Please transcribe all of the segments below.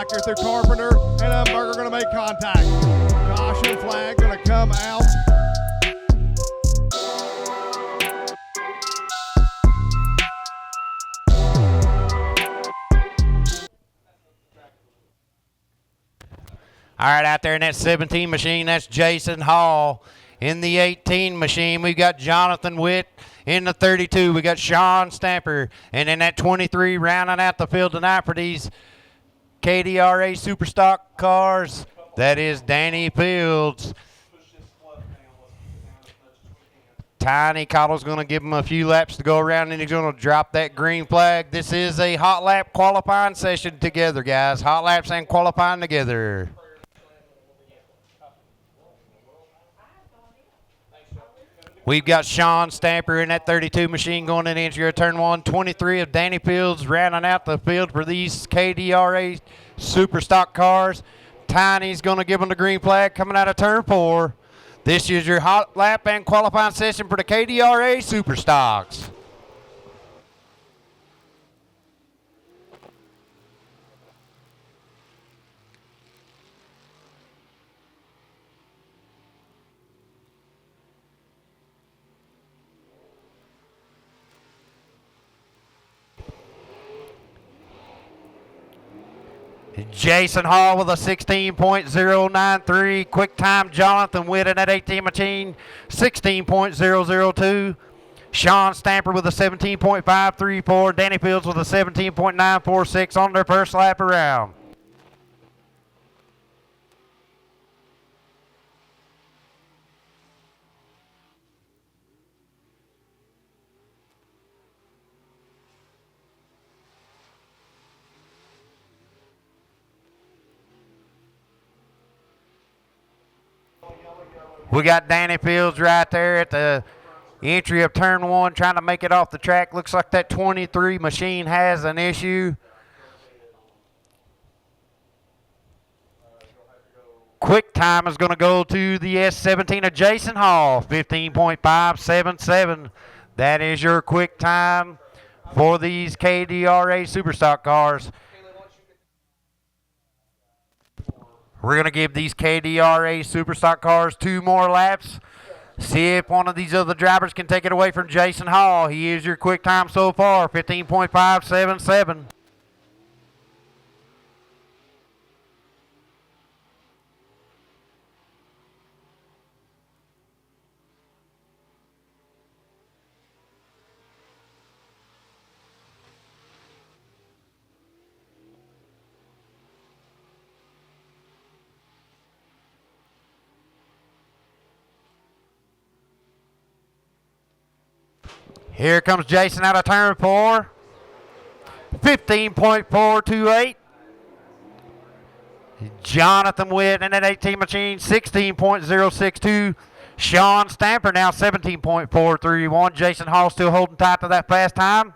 back here through Carpenter, and Dunbar are going to make contact. Caution flag going to come out. All right, out there in that 17 machine, that's Jason Hall. In the 18 machine, we've got Jonathan Witt. In the 32, we got Sean Stamper. And in that 23, rounding out the field tonight for these KDRA Superstock cars, that is Danny Fields. Tiny Cottle's going to give him a few laps to go around, and he's going to drop that green flag. This is a hot lap qualifying session together, guys. Hot laps and qualifying together. We've got Sean Stamper in that 32 machine going in entry of turn 1. 23 of Danny Fields rounding out the field for these KDRA Superstock cars. Tiny's going to give them the green flag coming out of turn 4. This is your hot lap and qualifying session for the KDRA Superstocks. Jason Hall with a 16.093. Quick time Jonathan Witt in that 18 machine, 16.002. Sean Stamper with a 17.534. Danny Fields with a 17.946 on their first lap around. We got Danny Fields right there at the entry of turn 1 trying to make it off the track. Looks like that 23 machine has an issue. Quick time is going to go to the S17 of Jason Hall, 15.577. That is your quick time for these KDRA Superstock cars. We're going to give these KDRA Superstock cars 2 more laps. See if one of these other drivers can take it away from Jason Hall. He is your quick time so far, 15.577. Here comes Jason out of turn 4. 15.428. Jonathan Witt in that 18 machine, 16.062. Sean Stamper now 17.431. Jason Hall still holding tight to that fast time.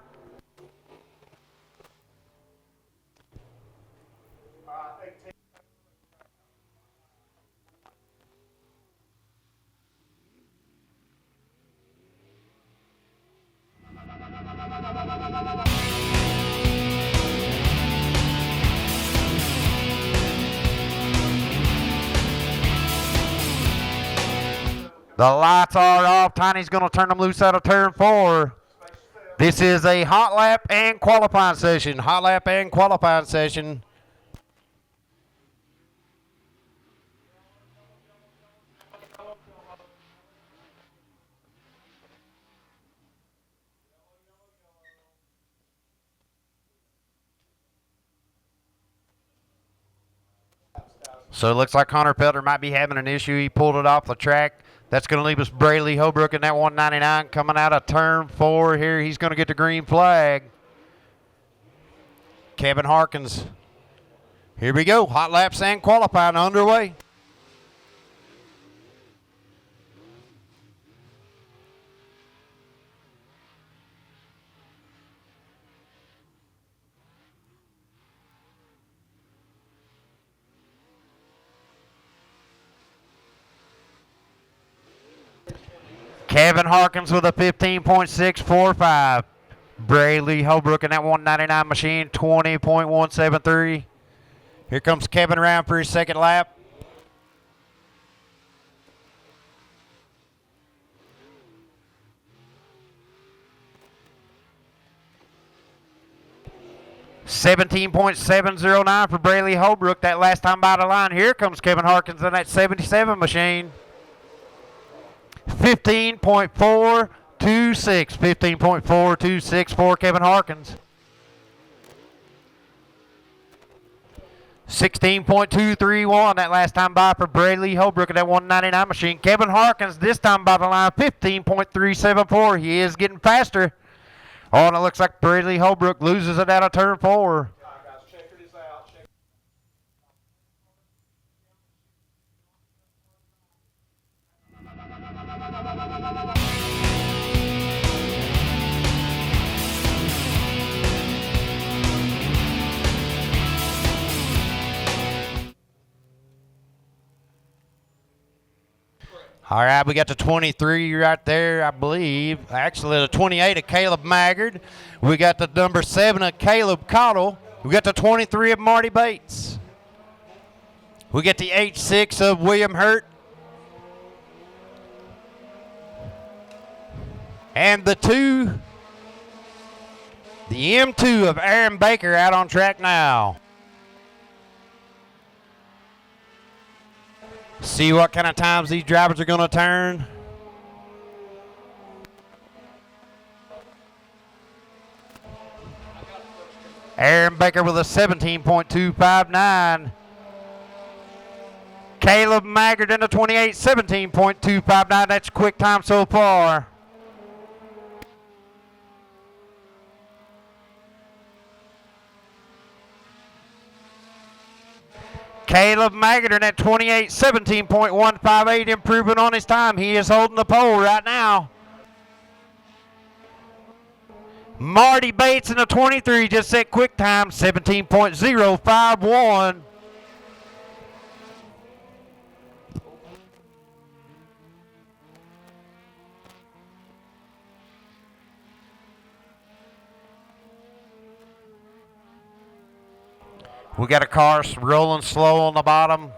The lights are off. Tiny's going to turn them loose out of turn 4. This is a hot lap and qualifying session. Hot lap and qualifying session. So it looks like Connor Pelter might be having an issue. He pulled it off the track. That's going to leave us Brayley Holbrook in that 199 coming out of turn 4 here. He's going to get the green flag. Kevin Harkins. Here we go. Hot laps and qualifying underway. Kevin Harkins with a 15.645. Brayley Holbrook in that 199 machine, 20.173. Here comes Kevin around for his second lap. .709 for Braley Holbrook that last time by the line. Here comes Kevin Harkins in that 77 machine. 15.426. 15.426 for Kevin Harkins. 16.231 that last time by for Braley Holbrook at that 199 machine. Kevin Harkins this time by the line, 15.374. He is getting faster. Oh, and it looks like Braley Holbrook loses it out of turn 4. All right, we got the 23 right there, I believe. Actually, the 28 of Caleb Maggard. We got the number 7 of Caleb Cottle. We got the 23 of Marty Bates. We got the H6 of William Hurt. And the M2 of Aaron Baker out on track now. See what kind of times these drivers are going to turn. Aaron Baker with a 17.259. Caleb Maggard in the 28, 17.259. That's quick time so far. Caleb Maggard in at 28, 17.158, improving on his time. He is holding the pole right now. Marty Bates in the 23 just set quick time, 17.051. We got a car rolling slow on the bottom.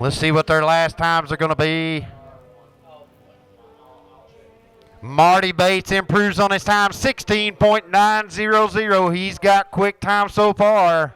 Let's see what their last times are going to be. Marty Bates improves on his time, 16.900. He's got quick time so far.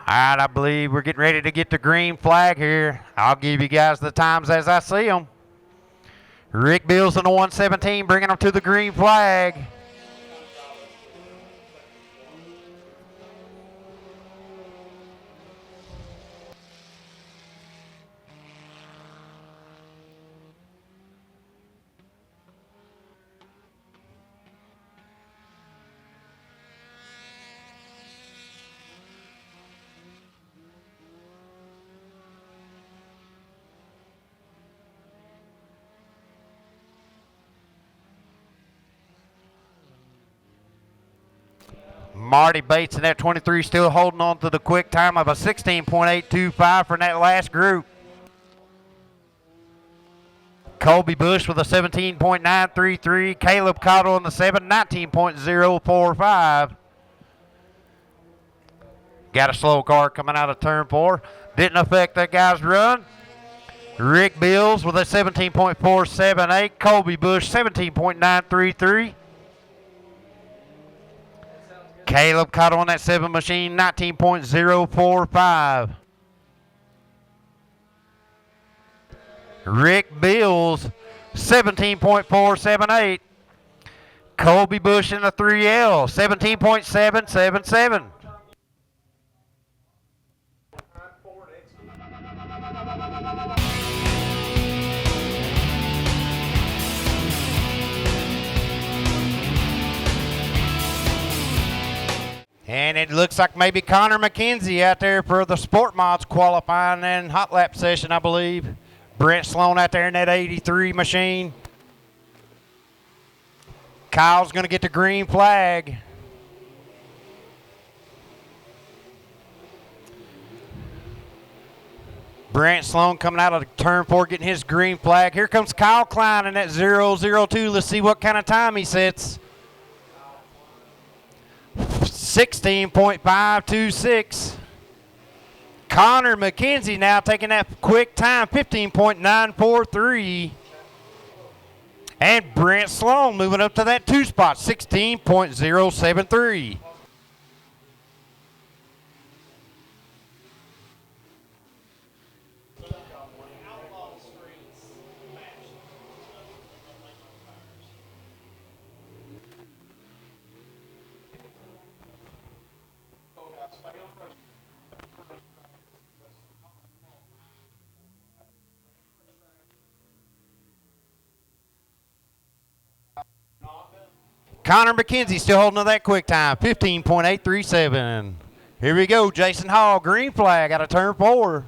All right, I believe we're getting ready to get the green flag here. I'll give you guys the times as I see them. Rick Bills in the 117 bringing them to the green flag. Marty Bates in that 23 still holding on to the quick time of a 16.825 from that last group. Colby Bush with a 17.933. Caleb Cottle in the 7, 19.045. Got a slow car coming out of turn 4. Didn't affect that guy's run. Rick Bills with a 17.478. Colby Bush 17.933. Caleb Cottle on that 7 machine, 19.045. Rick Bills, 17.478. Colby Bush in the 3L, 17.777. And it looks like maybe Connor McKenzie out there for the Sport Mods qualifying and hot lap session, I believe. Brent Sloan out there in that 83 machine. Kyle's going to get the green flag. Brant Sloan coming out of turn 4, getting his green flag. Here comes Kyle Klein in that 0:02. Let's see what kind of time he sets. 16.526. Connor McKenzie now taking that quick time, 15.943. And Brent Sloan moving up to that 2 spot, 16.073. Connor McKenzie still holding to that quick time, 15.837. Here we go, Jason Hall, green flag out of turn 4.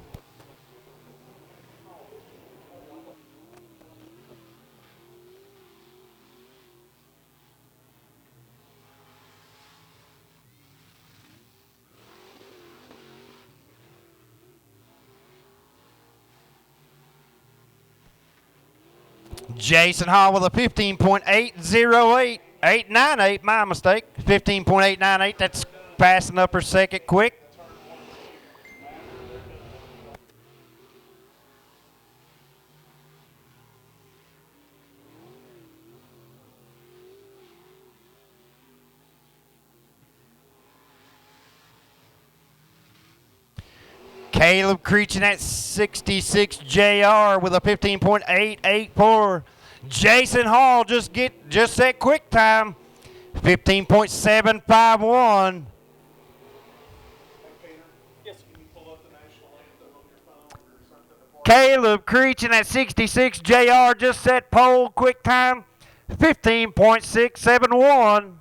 Jason Hall with a 15.808. 898, my mistake. 15.898. That's passing upper second quick. Caleb Creechin at 66 JR with a 15.884. Jason Hall just that quick time, 15.751. Caleb Creechin at 66 JR just set pole quick time, 15.671.